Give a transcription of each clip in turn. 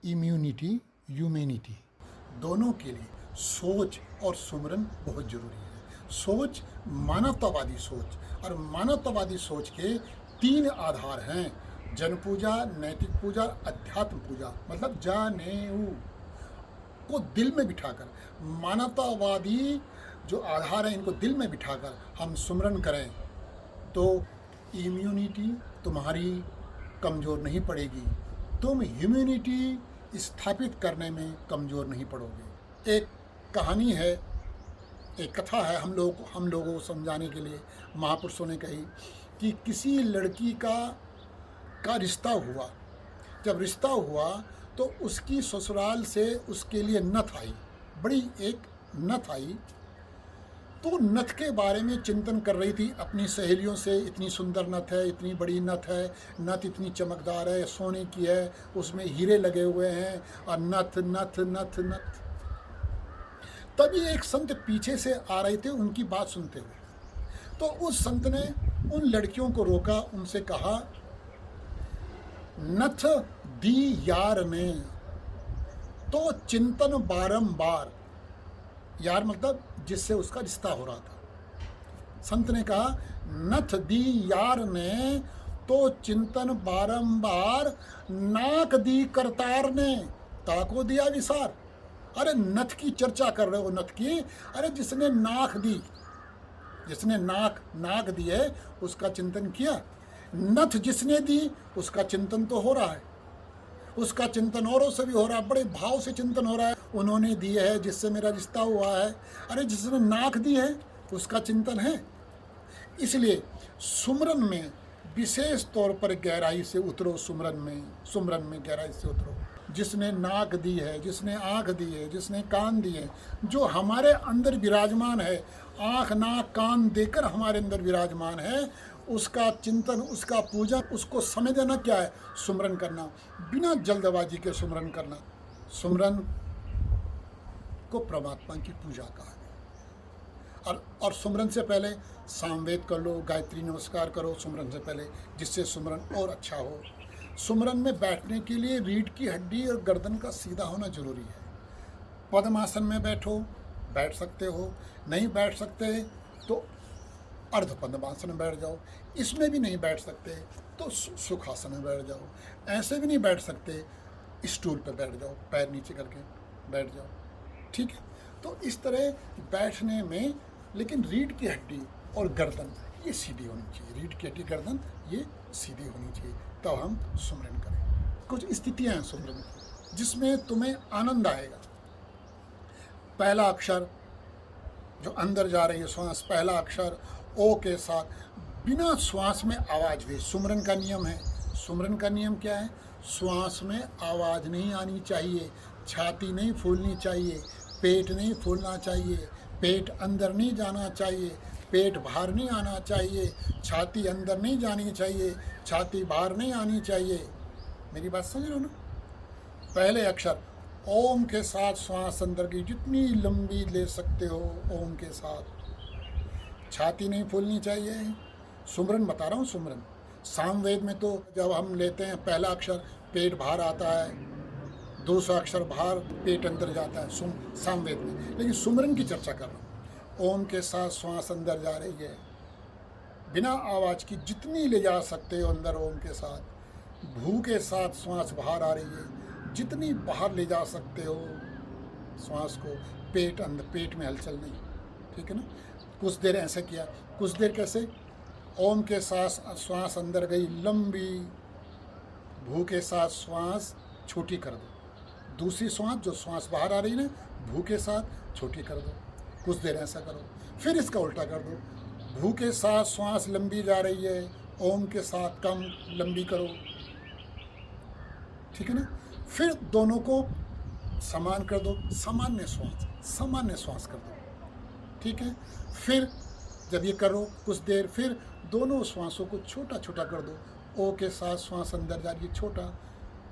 Immunity, humanity, दोनों के लिए सोच और सुमरन बहुत जरूरी है। सोच मानवतावादी सोच, और मानवतावादी सोच के 3 आधार हैं: जन पूजा, नैतिक पूजा, अध्यात्म पूजा। मतलब जानेऊ को दिल में बिठाकर, मानवतावादी जो आधार है इनको दिल में बिठाकर हम सुमरन करें तो इम्यूनिटी तुम्हारी कमज़ोर नहीं पड़ेगी, तुम ह्यूमैनिटी स्थापित करने में कमज़ोर नहीं पड़ोगे। एक कहानी है, एक कथा है, हम लोगों को समझाने के लिए महापुरुषों ने कही कि किसी लड़की का रिश्ता हुआ। जब रिश्ता हुआ तो उसकी ससुराल से उसके लिए नथ आई, बड़ी एक नथ आई। तो नथ के बारे में चिंतन कर रही थी अपनी सहेलियों से, इतनी सुंदर नथ है, इतनी बड़ी नथ है, नथ इतनी चमकदार है, सोने की है, उसमें हीरे लगे हुए हैं, और नथ नथ नथ नथ। तभी एक संत पीछे से आ रहे थे उनकी बात सुनते हुए। तो उस संत ने उन लड़कियों को रोका, उनसे कहा, नथ दी यार ने तो चिंतन बारंबार, यार मतलब जिससे उसका रिश्ता हो रहा था। संत ने कहा, नथ दी यार ने तो चिंतन बारंबार, नाक दी करतार ने ताको दिया विसार। अरे नथ की चर्चा कर रहे हो, नथ की, अरे जिसने नाक दी, जिसने नाक दी है उसका चिंतन किया। नथ जिसने दी उसका चिंतन तो हो रहा है, उसका चिंतन औरों से भी हो रहा है, बड़े भाव से चिंतन हो रहा है, उन्होंने दी है जिससे मेरा रिश्ता हुआ है। अरे जिसने नाक दी है उसका चिंतन है। इसलिए सुमरन में विशेष तौर पर गहराई से उतरो, सुमरन में गहराई से उतरो। जिसने नाक दी है, जिसने आँख दी है, जिसने कान दिए, जो हमारे अंदर विराजमान है, आँख नाक कान देकर हमारे अंदर विराजमान है, उसका चिंतन, उसका पूजा, उसको समय देना क्या है? सुमरन करना, बिना जल्दबाजी के सुमरन करना। सुमरन को परमात्मा की पूजा कहा है। और सुमरन से पहले सामवेद कर लो, गायत्री नमस्कार करो सुमरन से पहले, जिससे सुमरन और अच्छा हो। सुमरन में बैठने के लिए रीढ़ की हड्डी और गर्दन का सीधा होना जरूरी है। पद्मासन में बैठ सकते हो, नहीं बैठ सकते तो अर्ध पद्मासन में बैठ जाओ, इसमें भी नहीं बैठ सकते तो सुखासन में बैठ जाओ, ऐसे भी नहीं बैठ सकते स्टूल पर बैठ जाओ, पैर नीचे करके बैठ जाओ, ठीक है। तो इस तरह बैठने में, लेकिन रीढ़ की हड्डी और गर्दन ये सीधी होनी चाहिए, रीढ़ की हड्डी गर्दन ये सीधी होनी चाहिए, तब हम सुमरन करें। कुछ स्थितियाँ हैं सुमरन की जिसमें तुम्हें आनंद आएगा। पहला अक्षर जो अंदर जा रही है श्वास, पहला अक्षर ओ के साथ बिना श्वास में आवाज़ हुई, सुमरन का नियम है। सुमरन का नियम क्या है? श्वास में आवाज़ नहीं आनी चाहिए, छाती नहीं फूलनी चाहिए, पेट नहीं फूलना चाहिए, पेट अंदर नहीं जाना चाहिए, पेट बाहर नहीं आना चाहिए, छाती अंदर नहीं जानी चाहिए, छाती बाहर नहीं आनी चाहिए। मेरी बात समझ रहे हो ना? पहले अक्षर ओम के साथ श्वास अंदर की जितनी लंबी ले सकते हो, ओम के साथ, छाती नहीं फूलनी चाहिए। सुमरन बता रहा हूँ, सुमरन। सामवेद में तो जब हम लेते हैं पहला अक्षर पेट बाहर आता है, दूसरा अक्षर बाहर पेट अंदर जाता है सामवेद में, लेकिन सुमरन की चर्चा कर रहा हूँ। ओम के साथ श्वास अंदर जा रही है, बिना आवाज़ की जितनी ले जा सकते हो अंदर ओम के साथ। भू के साथ श्वास बाहर आ रही है, जितनी बाहर ले जा सकते हो श्वास को, पेट अंदर, पेट में हलचल नहीं, ठीक है ना। कुछ देर ऐसा किया, कुछ देर कैसे? ओम के साथ श्वास अंदर गई लंबी, भू के साथ श्वास छोटी कर दो, दूसरी श्वास जो श्वास बाहर आ रही है ना, भू के साथ छोटी कर दो, कुछ देर ऐसा करो। फिर इसका उल्टा कर दो, भू के साथ श्वास लंबी जा रही है, ओम के साथ कम लंबी करो, ठीक है ना। फिर दोनों को समान कर दो, सामान्य श्वास कर दो, ठीक है। फिर जब ये करो कुछ देर, फिर दोनों श्वासों को छोटा छोटा कर दो। ओ के साथ श्वास अंदर जा रही है, छोटा,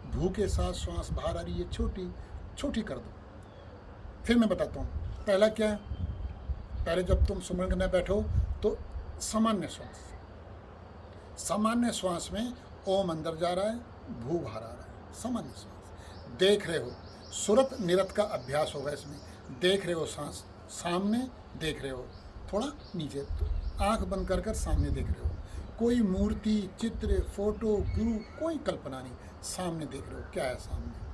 भू के साथ श्वास बाहर आ रही है, छोटी छोटी कर दो। फिर मैं बताता हूँ, पहला क्या है? पहले जब तुम सुमरन करने बैठो तो सामान्य श्वास में ओम अंदर जा रहा है, भू बाहर आ रहा है, सामान्य श्वास। देख रहे हो, सुरत निरत का अभ्यास होगा इसमें। देख रहे हो सांस, सामने देख रहे हो, थोड़ा नीचे, तो आँख बंद कर कर सामने देख रहे हो। कोई मूर्ति, चित्र, फोटो, गुरु, कोई कल्पना नहीं, सामने देख रहे हो क्या है सामने।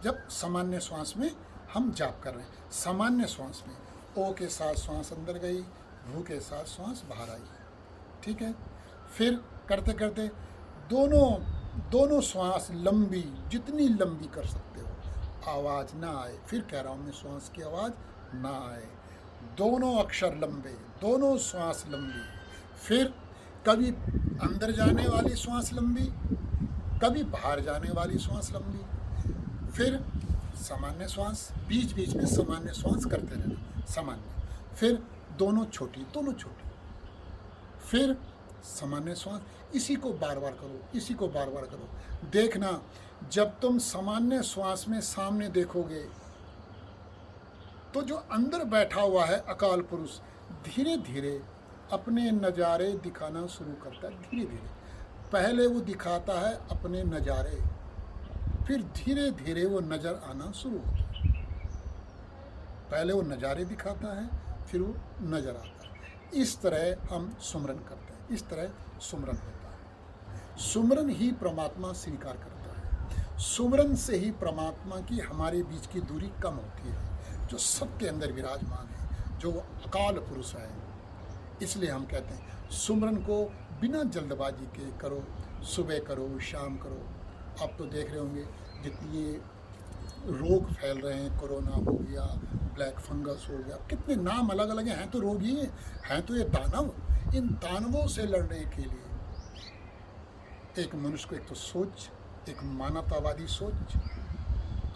जब सामान्य श्वास में हम जाप कर रहे हैं, सामान्य श्वास में ओ के साथ श्वास अंदर गई, भू के साथ श्वास बाहर आई, ठीक है। फिर करते करते दोनों श्वास लंबी, जितनी लंबी कर सकते हो, आवाज़ ना आए, फिर कह रहा हूँ मैं, श्वास की आवाज़ ना आए, दोनों अक्षर लंबे, दोनों श्वास लंबी। फिर कभी अंदर जाने वाली श्वास लंबी, कभी बाहर जाने वाली श्वास लंबी। फिर सामान्य श्वास, बीच बीच में सामान्य श्वास करते रहना, सामान्य। फिर दोनों छोटी, फिर सामान्य श्वास। इसी को बार बार करो, इसी को बार बार करो। देखना, जब तुम सामान्य श्वास में सामने देखोगे तो जो अंदर बैठा हुआ है अकाल पुरुष धीरे धीरे अपने नज़ारे दिखाना शुरू करता है। धीरे धीरे पहले वो दिखाता है अपने नज़ारे, फिर धीरे धीरे वो नज़र आना शुरू होता है। पहले वो नज़ारे दिखाता है, फिर वो नज़र आता है। इस तरह हम सुमरन करते हैं, इस तरह सुमरन होता है। सुमरन ही परमात्मा स्वीकार करता है। सुमरन से ही परमात्मा की हमारे बीच की दूरी कम होती है, जो सबके अंदर विराजमान है, जो अकाल पुरुष है। इसलिए हम कहते हैं सुमरन को बिना जल्दबाजी के करो, सुबह करो, शाम करो। आप तो देख रहे होंगे जितनी ये रोग फैल रहे हैं, कोरोना हो गया, ब्लैक फंगस हो गया, कितने नाम अलग अलग हैं तो रोग ही हैं तो ये दानव। इन दानवों से लड़ने के लिए एक मनुष्य को एक तो सोच, एक मानवतावादी सोच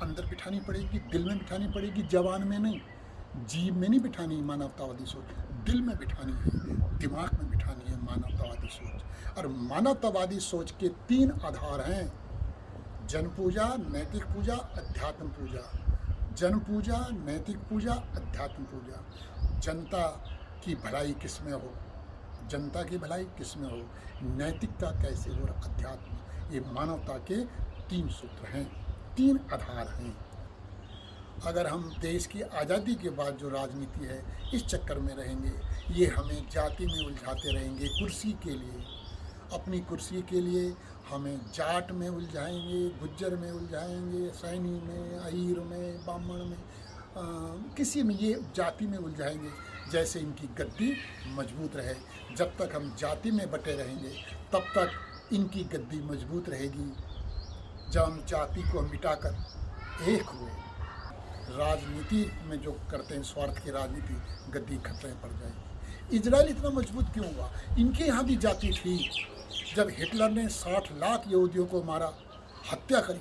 अंदर बिठानी पड़ेगी, दिल में बिठानी पड़ेगी, जबान में नहीं, जीभ में नहीं बिठानी मानवतावादी सोच, दिल में बिठानी है, दिमाग में बिठानी है मानवतावादी सोच। और मानवतावादी सोच के 3 आधार हैं: जन पूजा, नैतिक पूजा, अध्यात्म पूजा। जन पूजा, नैतिक पूजा, अध्यात्म पूजा। जनता की भलाई किस में हो, जनता की भलाई किस में हो, नैतिकता कैसे हो, अध्यात्म। ये मानवता के 3 सूत्र हैं, 3 आधार हैं। अगर हम देश की आज़ादी के बाद जो राजनीति है इस चक्कर में रहेंगे, ये हमें जाति में उलझाते रहेंगे कुर्सी के लिए, अपनी कुर्सी के लिए हमें जाट में उलझाएंगे, गुज्जर में उलझाएंगे, सैनी में, अहीर में, ब्राह्मण में, किसी में ये जाति में उलझाएंगे, जैसे इनकी गद्दी मजबूत रहे। जब तक हम जाति में बटे रहेंगे तब तक इनकी गद्दी मजबूत रहेगी। जब हम जाति को मिटाकर एक हुए, राजनीति में जो करते हैं स्वार्थ की राजनीति, गद्दी खतरे में पड़ जाएगी। इजराइल इतना मजबूत क्यों हुआ? इनके यहाँ भी जाति थी। जब हिटलर ने 60 लाख यहूदियों को मारा, हत्या करी,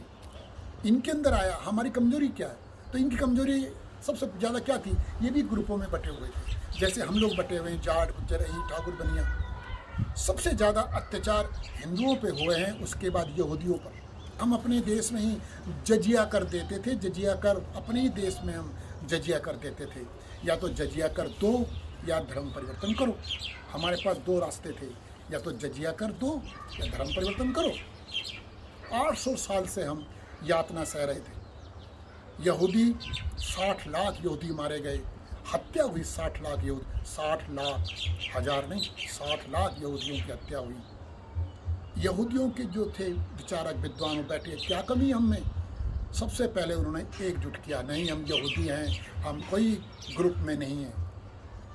इनके अंदर आया हमारी कमजोरी क्या है? तो इनकी कमजोरी सबसे ज़्यादा क्या थी? ये भी ग्रुपों में बटे हुए थे, जैसे हम लोग बटे हुए हैं, जाट, गुज्जर, ठाकुर, बनिया। सबसे ज़्यादा अत्याचार हिंदुओं पे हुए हैं, उसके बाद यहूदियों पर। हम अपने देश में ही जजिया कर देते थे, जजिया कर अपने ही देश में हम जजिया कर देते थे। या तो जजिया कर दो या धर्म परिवर्तन करो। हमारे पास 2 रास्ते थे, या तो जजिया कर दो या धर्म परिवर्तन करो। 800 साल से हम यातना सह रहे थे। यहूदी 60 लाख यहूदी मारे गए, हत्या हुई 60 लाख यहूदी, 60 लाख, हजार नहीं, 60 लाख यहूदियों की हत्या हुई। यहूदियों के जो थे विचारक विद्वान बैठे, क्या कमी हम में? सबसे पहले उन्होंने एकजुट किया, नहीं हम यहूदी हैं, हम कोई ग्रुप में नहीं हैं।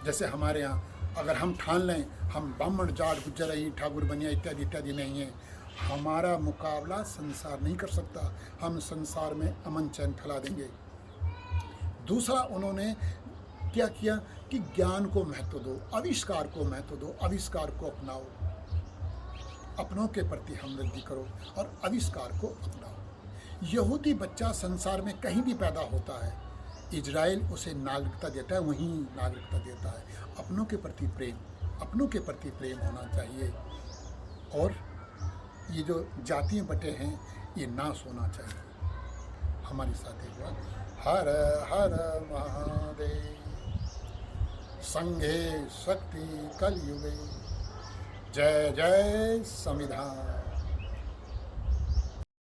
जैसे हमारे यहाँ अगर हम ठान लें हम ब्राह्मण, जाट, गुज्जर, ठाकुर, बनिया इत्यादि इत्यादि नहीं हैं, हमारा मुकाबला संसार नहीं कर सकता। हम संसार में अमन चैन फैला देंगे। दूसरा उन्होंने क्या किया कि ज्ञान को महत्व दो, आविष्कार को महत्व दो, आविष्कार को अपनाओ, अपनों के प्रति हमदर्दी करो और आविष्कार को अपनाओ। यहूदी बच्चा संसार में कहीं भी पैदा होता है, इजराइल उसे नागरिकता देता है, वहीं नागरिकता देता है। अपनों के प्रति प्रेम, अपनों के प्रति प्रेम होना चाहिए। और ये जो जातियाँ बटे हैं ये नाश होना चाहिए। हमारे साथ एक बार हर हर महादेव, संघे शक्ति कलयुगे, जय जय संविधान।